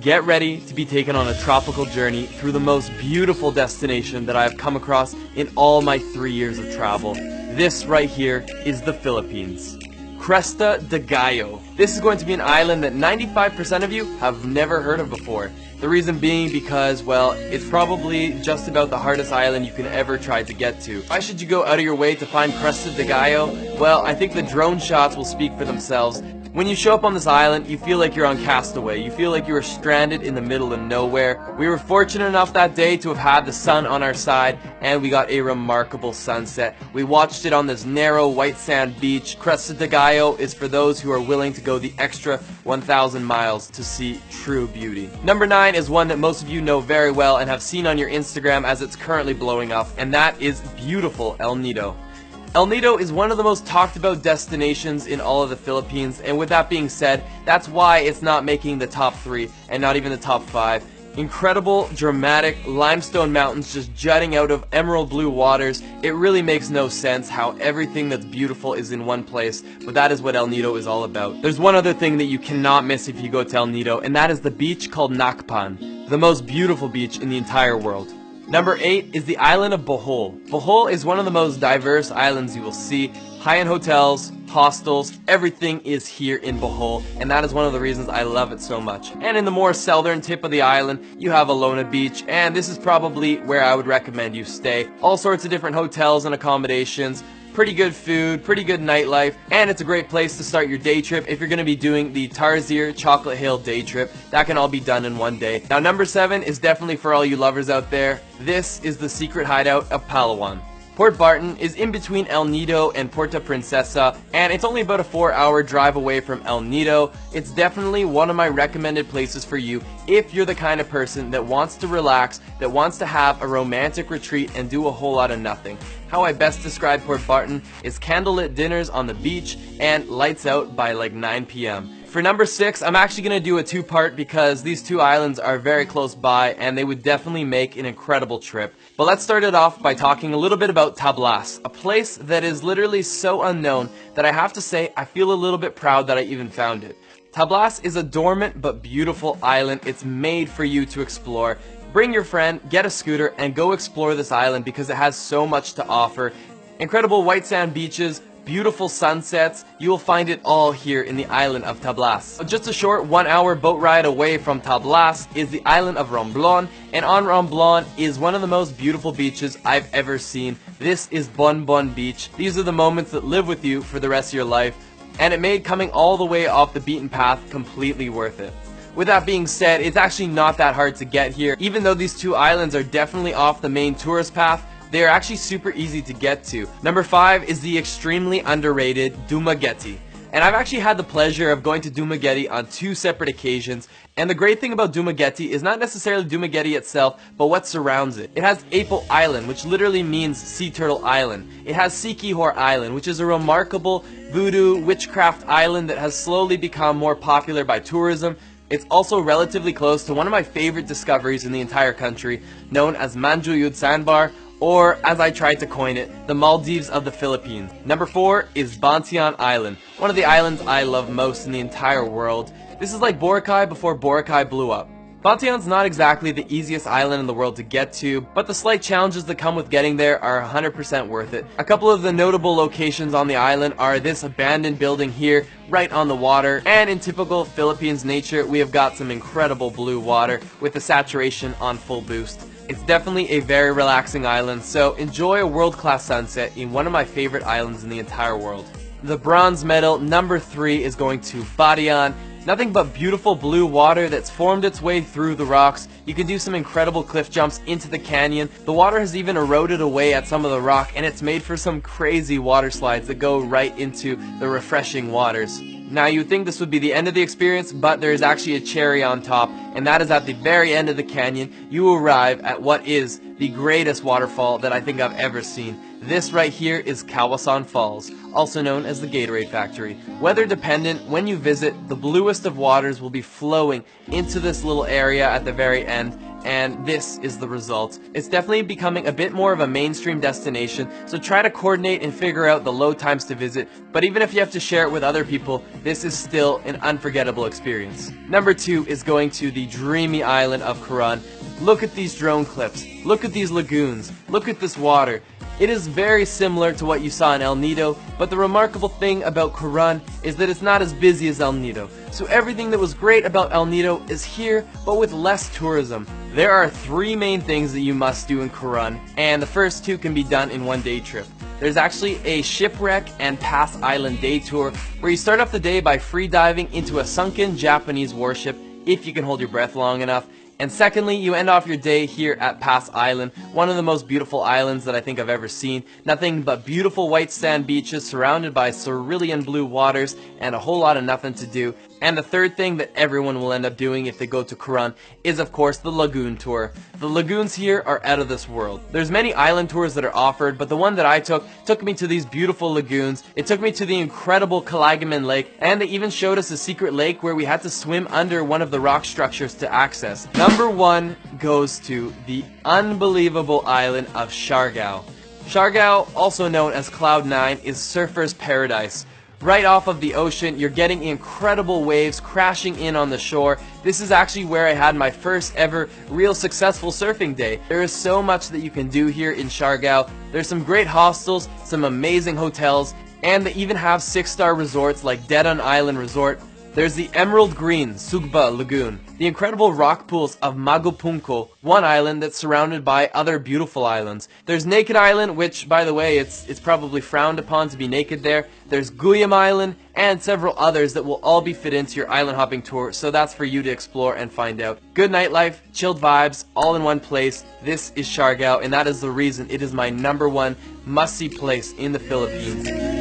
Get ready to be taken on a tropical journey through the most beautiful destination that I have come across in all my 3 years of travel. This right here is the Philippines. Cresta de Gallo. This is going to be an island that 95% of you have never heard of before. The reason being because, well, it's probably just about the hardest island you can ever try to get to. Why should you go out of your way to find Cresta de Gallo? Well, I think the drone shots will speak for themselves. When you show up on this island, you feel like you're on Castaway. You feel like you are stranded in the middle of nowhere. We were fortunate enough that day to have had the sun on our side, and we got a remarkable sunset. We watched it on this narrow white sand beach. Cresta de Gallo is for those who are willing to go the extra 1,000 miles to see true beauty. Number 9 is one that most of you know very well and have seen on your Instagram as it's currently blowing up, and that is beautiful El Nido. El Nido is one of the most talked about destinations in all of the Philippines, and with that being said, that's why it's not making the top 3 and not even the top 5. Incredible, dramatic limestone mountains just jutting out of emerald blue waters. It really makes no sense how everything that's beautiful is in one place, but that is what El Nido is all about. There's one other thing that you cannot miss if you go to El Nido, and that is the beach called Nacpan, the most beautiful beach in the entire world. Number 8 is the island of Bohol. Bohol is one of the most diverse islands you will see. High-end hotels, hostels, everything is here in Bohol, and that is one of the reasons I love it so much. And in the more southern tip of the island, you have Alona Beach, and this is probably where I would recommend you stay. All sorts of different hotels and accommodations. Pretty good food, pretty good nightlife, and it's a great place to start your day trip if you're going to be doing the Tarsier Chocolate Hill day trip. That can all be done in one day. Now, number 7 is definitely for all you lovers out there. This is the secret hideout of Palawan. Port Barton is in between El Nido and Puerto Princesa, and it's only about a 4-hour drive away from El Nido. It's definitely one of my recommended places for you if you're the kind of person that wants to relax, that wants to have a romantic retreat and do a whole lot of nothing. How I best describe Port Barton is candlelit dinners on the beach and lights out by like 9 p.m. For number 6, I'm actually going to do a 2-part because these 2 islands are very close by and they would definitely make an incredible trip. But let's start it off by talking a little bit about Tablas, a place that is literally so unknown that I have to say I feel a little bit proud that I even found it. Tablas is a dormant but beautiful island. It's made for you to explore. Bring your friend, get a scooter, and go explore this island because it has so much to offer. Incredible white sand beaches, beautiful sunsets, you will find it all here in the island of Tablas. Just a short 1-hour boat ride away from Tablas is the island of Romblon, and on Romblon is one of the most beautiful beaches I've ever seen. This is Bon Bon Beach. These are the moments that live with you for the rest of your life, and it made coming all the way off the beaten path completely worth it. With that being said, it's actually not that hard to get here. Even though these 2 islands are definitely off the main tourist path, they are actually super easy to get to. Number 5 is the extremely underrated Dumaguete. And I've actually had the pleasure of going to Dumaguete on 2 separate occasions. And the great thing about Dumaguete is not necessarily Dumaguete itself, but what surrounds it. It has Apo Island, which literally means Sea Turtle Island. It has Siquijor Island, which is a remarkable voodoo witchcraft island that has slowly become more popular by tourism. It's also relatively close to one of my favorite discoveries in the entire country, known as Manjuyud Sandbar, or as I tried to coin it, the Maldives of the Philippines. Number 4 is Bantian Island, one of the islands I love most in the entire world. This is like Boracay before Boracay blew up. Bantian's not exactly the easiest island in the world to get to, but the slight challenges that come with getting there are 100% worth it. A couple of the notable locations on the island are this abandoned building here, right on the water, and in typical Philippines nature, we have got some incredible blue water with the saturation on full boost. It's definitely a very relaxing island, so enjoy a world-class sunset in one of my favorite islands in the entire world. The bronze medal, number 3, is going to Barian. Nothing but beautiful blue water that's formed its way through the rocks. You can do some incredible cliff jumps into the canyon. The water has even eroded away at some of the rock, and it's made for some crazy water slides that go right into the refreshing waters. Now, you'd think this would be the end of the experience, but there is actually a cherry on top, and that is at the very end of the canyon, you arrive at what is the greatest waterfall that I think I've ever seen. This right here is Kawasan Falls, also known as the Gatorade Factory. Weather dependent, when you visit, the bluest of waters will be flowing into this little area at the very end. and this is the result. It's definitely becoming a bit more of a mainstream destination, so try to coordinate and figure out the low times to visit, but even if you have to share it with other people, this is still an unforgettable experience. Number 2 is going to the dreamy island of Coron. Look at these drone clips, look at these lagoons, look at this water. It is very similar to what you saw in El Nido, but the remarkable thing about Coron is that it's not as busy as El Nido. So everything that was great about El Nido is here, but with less tourism. There are 3 main things that you must do in Coron, and the first 2 can be done in one day trip. There's actually a shipwreck and Pass Island day tour, where you start off the day by free diving into a sunken Japanese warship, if you can hold your breath long enough. And secondly, you end off your day here at Pass Island, one of the most beautiful islands that I think I've ever seen. Nothing but beautiful white sand beaches surrounded by cerulean blue waters and a whole lot of nothing to do. And the third thing that everyone will end up doing if they go to Coron is of course the lagoon tour. The lagoons here are out of this world. There's many island tours that are offered, but the one that I took me to these beautiful lagoons. It took me to the incredible Calagiman Lake, and they even showed us a secret lake where we had to swim under one of the rock structures to access. Number 1 goes to the unbelievable island of Siargao. Siargao, also known as Cloud 9, is surfers' paradise. Right off of the ocean, you're getting incredible waves crashing in on the shore. This is actually where I had my first ever real successful surfing day. There is so much that you can do here in Siargao. There's some great hostels, some amazing hotels, and they even have 6-star resorts like Dedan Island Resort. There's the emerald green Sugba Lagoon, the incredible rock pools of Magupunko, one island that's surrounded by other beautiful islands. There's Naked Island, which, by the way, it's probably frowned upon to be naked there. There's Guyam Island, and several others that will all be fit into your island hopping tour, so that's for you to explore and find out. Good nightlife, chilled vibes, all in one place. This is Siargao, and that is the reason it is my number 1 must-see place in the Philippines.